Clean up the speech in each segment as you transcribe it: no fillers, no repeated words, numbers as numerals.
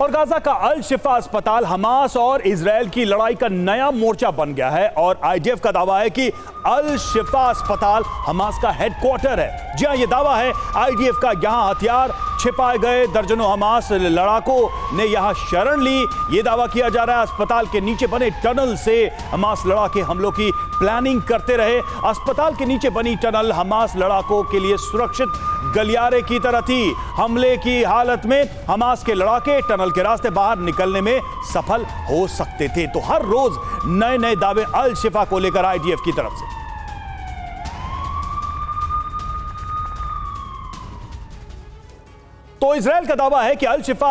और गाजा का अल शिफा अस्पताल हमास और इजराइल की लड़ाई का नया मोर्चा बन गया है और आईडीएफ का दावा है कि अल शिफा अस्पताल हमास का हेडक्वार्टर है। जी हां, यह दावा है आईडीएफ का। यहां हथियार छिपाए गए दर्जनों हमास लड़ाकों ने यहां शरण ली। यह दावा किया जा रहा है अस्पताल के नीचे बने टनल से हमास लड़ाके हमलों की प्लानिंग करते रहे। अस्पताल के नीचे बनी टनल हमास लड़ाकों के लिए सुरक्षित गलियारे की तरह थी। हमले की हालत में हमास के लड़ाके टनल के रास्ते बाहर निकलने में सफल हो सकते थे। तो हर रोज नए नए दावे अल शिफा को लेकर आईडीएफ की तरफ से। तो इजराइल का दावा है कि अल शिफा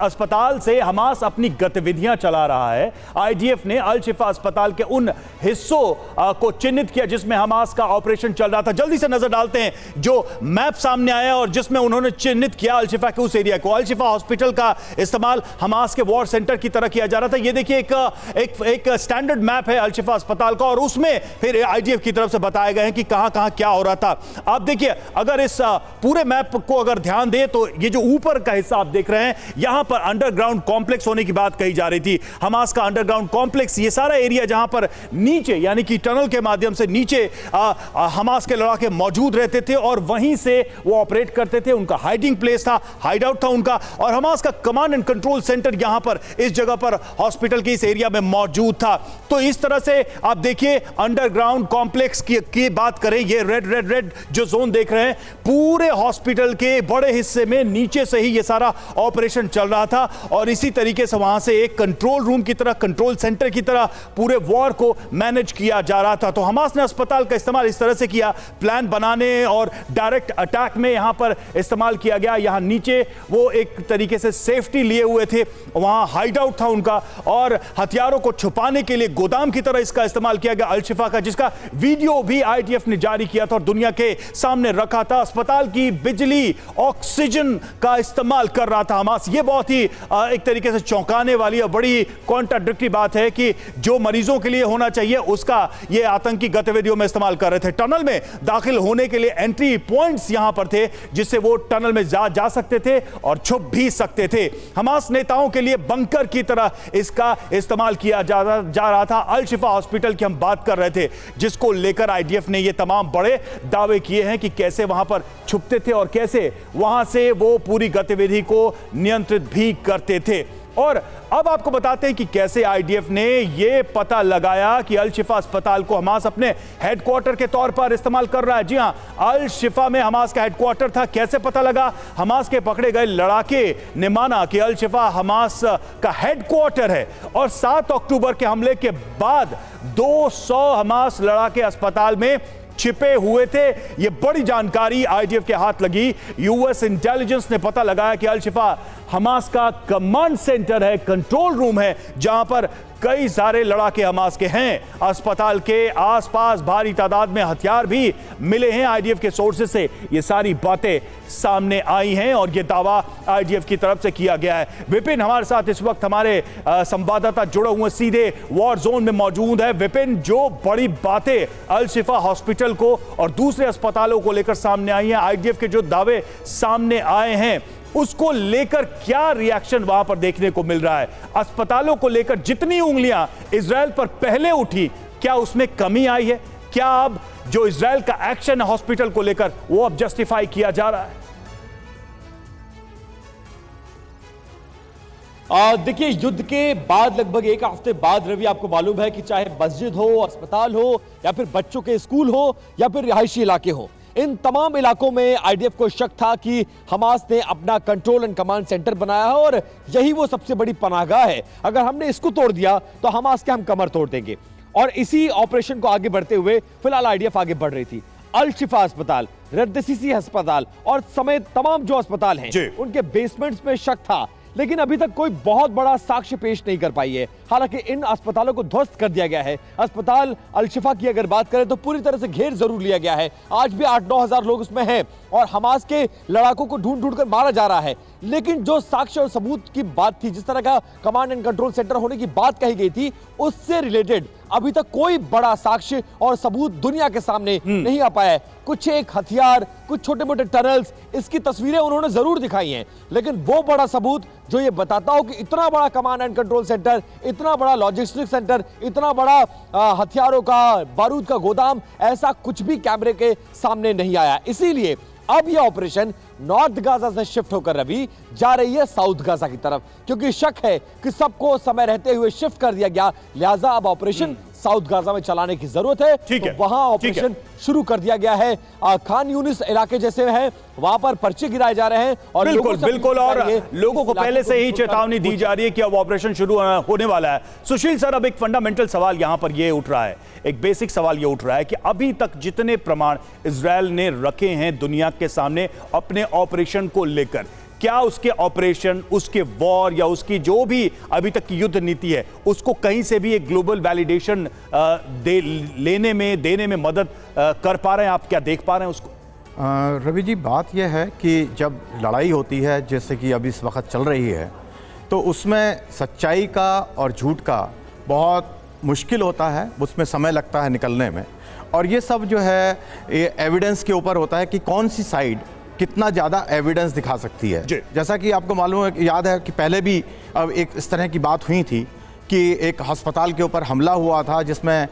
अस्पताल से हमास अपनी गतिविधियां चला रहा है। आईडीएफ ने अल शिफा अस्पताल के उन हिस्सों को चिन्हित किया जिसमें हमास का ऑपरेशन चल रहा था। जल्दी से नजर डालते हैं जो मैप सामने आया और जिसमें उन्होंने चिन्हित किया अल शिफा के उस एरिया को। अल शिफा हॉस्पिटल का इस्तेमाल हमास के वॉर सेंटर की तरह किया जा रहा था। यह देखिए एक स्टैंडर्ड मैप है अल शिफा अस्पताल का और उसमें फिर आईडीएफ की तरफ से बताया गया है कि कहां कहां क्या हो रहा था। आप देखिए, अगर इस पूरे मैप को अगर ध्यान दें तो ये जो ऊपर का हिस्सा आप देख रहे हैं, यहां पर अंडरग्राउंड कॉम्प्लेक्स होने की बात कही जा रही थी। हमास का अंडरग्राउंड कॉम्प्लेक्स, ये सारा एरिया जहां पर नीचे यानी कि टनल के माध्यम से नीचे हमास के लड़ाके मौजूद रहते थे और वहीं से वो ऑपरेट करते थे। उनका हाइडिंग प्लेस था, हाइड आउट था उनका। और हमास का कमांड एंड कंट्रोल सेंटर यहां पर इस जगह पर हॉस्पिटल के इस एरिया में मौजूद था। तो इस तरह से आप देखिए अंडरग्राउंड कॉम्प्लेक्स की बात करें, ये रेड जो जोन देख रहे हैं, पूरे हॉस्पिटल के बड़े हिस्से में नीचे से ही ये सारा ऑपरेशन चल रहा था और इसी तरीके से वहां से एक कंट्रोल रूम की तरह, कंट्रोल सेंटर की तरह पूरे वॉर को मैनेज किया जा रहा था। तो हमास ने अस्पताल का इस्तेमाल इस तरह से किया, प्लान बनाने और डायरेक्ट अटैक में यहां पर इस्तेमाल किया गया। यहां नीचे वो एक तरीके से सेफ्टी लिए हुए थे, वहां हाइड आउट था उनका और हथियारों को छुपाने के लिए गोदाम की तरह इसका इस्तेमाल किया गया अल शिफा का, जिसका वीडियो भी आईडीएफ ने जारी किया था और दुनिया के सामने रखा था। अस्पताल की बिजली, ऑक्सीजन का इस्तेमाल कर रहा था हमास। यह बहुत ही एक तरीके से चौंकाने वाली और बड़ी कॉन्ट्राडिक्टरी बात है कि जो मरीजों के लिए होना चाहिए उसका ये आतंकी गतिविधियों में इस्तेमाल कर रहे थे। टनल में दाखिल होने के लिए एंट्री पॉइंट्स यहां पर थे जिससे वो टनल में जा सकते थे और छुप भी सकते थे। हमास नेताओं के लिए बंकर की तरह इसका इस्तेमाल किया जा रहा था। अल शिफा हॉस्पिटल की हम बात कर रहे थे जिसको लेकर आईडीएफ ने ये तमाम बड़े दावे किए हैं कि कैसे वहां पर छुपते थे और कैसे वहां से वो पूरी गतिविधि को नियंत्रित भी करते थे। और अब आपको बताते हैं कि कैसे आईडीएफ ने यह पता लगाया कि अल शिफा अस्पताल को हमास अपने हेडक्वार्टर के तौर पर इस्तेमाल कर रहा है। जी हां, अल शिफा में हमास का हेडक्वार्टर था। कैसे पता लगा? हमास के पकड़े गए लड़ाके ने माना कि अल शिफा हमास का हेडक्वार्टर है और 7 अक्टूबर के हमले के बाद 200 हमास लड़ाके अस्पताल में छिपे हुए थे। यह बड़ी जानकारी आईडीएफ के हाथ लगी। यूएस इंटेलिजेंस ने पता लगाया कि अल शिफा हमास का कमांड सेंटर है, कंट्रोल रूम है, जहां पर कई सारे लड़ाके हमास के हैं। अस्पताल के आसपास भारी तादाद में हथियार भी मिले हैं। आईडीएफ के सोर्सेज से ये सारी बातें सामने आई हैं और ये दावा आईडीएफ की तरफ से किया गया है। विपिन हमारे साथ इस वक्त हमारे संवाददाता जुड़े हुए सीधे वॉर जोन में मौजूद है। विपिन, जो बड़ी बातें अल शिफा हॉस्पिटल को और दूसरे अस्पतालों को लेकर सामने आई हैं, आईडीएफ के जो दावे सामने आए हैं उसको लेकर क्या रिएक्शन वहां पर देखने को मिल रहा है? अस्पतालों को लेकर जितनी उंगलियां इजराइल पर पहले उठी, क्या उसमें कमी आई है? क्या अब जो इजराइल का एक्शन है हॉस्पिटल को लेकर वो अब जस्टिफाई किया जा रहा है? देखिए, युद्ध के बाद लगभग 1 हफ्ते बाद रवि, आपको मालूम है कि चाहे मस्जिद हो, अस्पताल हो या फिर बच्चों के स्कूल हो या फिर रिहायशी इलाके हो, इन तमाम इलाकों में आईडीएफ को शक था कि हमास ने अपना कंट्रोल एंड कमांड सेंटर बनाया है और यही वो सबसे बड़ी पनाहगाह है। अगर हमने इसको तोड़ दिया तो हमास के हम कमर तोड़ देंगे। और इसी ऑपरेशन को आगे बढ़ते हुए फिलहाल आईडीएफ आगे बढ़ रही थी। अल शिफा अस्पताल, रद्दसीसी अस्पताल और समेत तमाम जो अस्पताल हैं उनके बेसमेंट्स में शक था, लेकिन अभी तक कोई बहुत बड़ा साक्ष्य पेश नहीं कर पाई है। हालांकि इन अस्पतालों को ध्वस्त कर दिया गया है। अस्पताल अल शिफा की अगर बात करें तो पूरी तरह से घेर जरूर लिया गया है। आज भी 8-9 हजार लोग उसमें हैं और हमास के लड़ाकों को ढूंढ ढूंढ कर मारा जा रहा है। लेकिन जो साक्ष्य और सबूत की बात थी, जिस तरह का कमांड एंड कंट्रोल सेंटर होने की बात कही गई थी, उससे रिलेटेड अभी तक कोई बड़ा साक्ष्य और सबूत दुनिया के सामने नहीं आ पाया है। कुछ एक हथियार, कुछ छोटे मोटे टनल्स, इसकी तस्वीरें उन्होंने जरूर दिखाई हैं, लेकिन वो बड़ा सबूत जो ये बताता हो कि इतना बड़ा कमांड एंड कंट्रोल सेंटर, इतना बड़ा लॉजिस्टिक सेंटर, इतना बड़ा हथियारों का, बारूद का गोदाम, ऐसा कुछ भी कैमरे के सामने नहीं आया। इसीलिए अब यह ऑपरेशन नॉर्थ गाजा से शिफ्ट होकर रवि जा रही है साउथ गाजा की तरफ, क्योंकि शक है कि सबको समय रहते हुए शिफ्ट कर दिया गया, लिहाजा अब ऑपरेशन साउथ गाजा में चलाने की जरूरत है। तो वहां ऑपरेशन शुरू कर दिया गया है। खान यूनिस इलाके जैसे है, वहां पर पर्चे गिराए जा रहे हैं और बिल्कुल और लोगों को पहले से ही चेतावनी दी जा रही है कि अब ऑपरेशन शुरू होने वाला है। सुशील सर, अब एक फंडामेंटल सवाल यहां पर यह उठ रहा है, एक बेसिक सवाल यह उठ रहा है कि अभी तक जितने प्रमाण इजरायल ने रखे हैं दुनिया के सामने अपने ऑपरेशन को लेकर, क्या उसके ऑपरेशन, उसके वॉर या उसकी जो भी अभी तक की युद्ध नीति है, उसको कहीं से भी एक ग्लोबल वैलिडेशन देने में मदद कर पा रहे हैं? आप क्या देख पा रहे हैं उसको? रवि जी, बात यह है कि जब लड़ाई होती है जैसे कि अभी इस वक्त चल रही है, तो उसमें सच्चाई का और झूठ का बहुत मुश्किल होता है, उसमें समय लगता है निकलने में। और ये सब जो है ये एविडेंस के ऊपर होता है कि कौन सी साइड कितना ज़्यादा एविडेंस दिखा सकती है। जैसा कि आपको मालूम है, याद है कि पहले भी अब एक इस तरह की बात हुई थी कि एक अस्पताल के ऊपर हमला हुआ था, जिसमें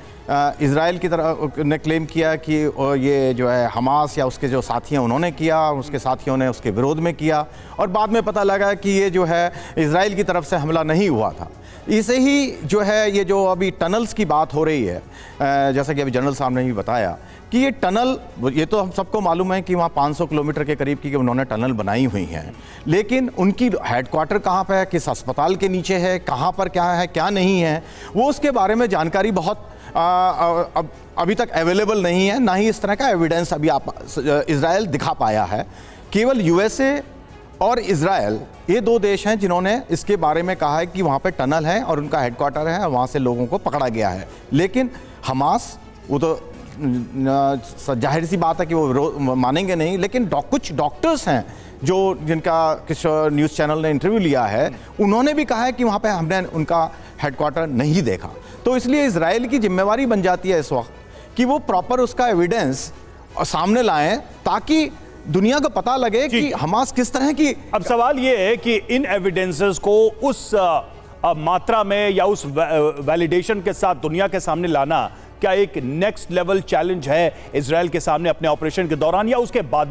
इजराइल की तरफ ने क्लेम किया कि ये जो है हमास या उसके जो साथी हैं उन्होंने किया, उसके साथियों ने उसके विरोध में किया, और बाद में पता लगा कि ये जो है इजराइल की तरफ से हमला नहीं हुआ था। इसे ही जो है ये जो अभी टनल्स की बात हो रही है, जैसा कि अभी जनरल साहब ने भी बताया कि ये टनल, ये तो हम सबको मालूम है कि वहाँ 500 किलोमीटर के करीब की उन्होंने टनल बनाई हुई हैं, लेकिन उनकी हेडक्वार्टर कहाँ पर है, किस अस्पताल के नीचे है, कहाँ पर क्या है क्या नहीं है, वो उसके बारे में जानकारी बहुत अभी तक अवेलेबल नहीं है। ना ही इस तरह का एविडेंस अभी इजराइल दिखा पाया है। केवल यूएसए और इजराइल, ये दो देश हैं जिन्होंने इसके बारे में कहा है कि वहाँ पे टनल है और उनका हेडक्वार्टर है, वहाँ से लोगों को पकड़ा गया है। लेकिन हमास, वो तो जाहिर सी बात है कि वो मानेंगे नहीं, लेकिन कुछ डॉक्टर्स हैं जिनका किस न्यूज़ चैनल ने इंटरव्यू लिया है, उन्होंने भी कहा है कि वहाँ पे हमने उनका हेडक्वार्टर नहीं देखा। तो इसलिए इजराइल की जिम्मेवारी बन जाती है इस वक्त कि वो प्रॉपर उसका एविडेंस सामने लाएं, ताकि दुनिया को पता लगे कि हमास किस तरह की। अब सवाल ये है कि इन एविडेंसेस को उस मात्रा में या उस वैलिडेशन के साथ दुनिया के सामने लाना क्या एक नेक्स्ट लेवल चैलेंज है इजराइल के सामने अपने ऑपरेशन के दौरान या उसके बाद?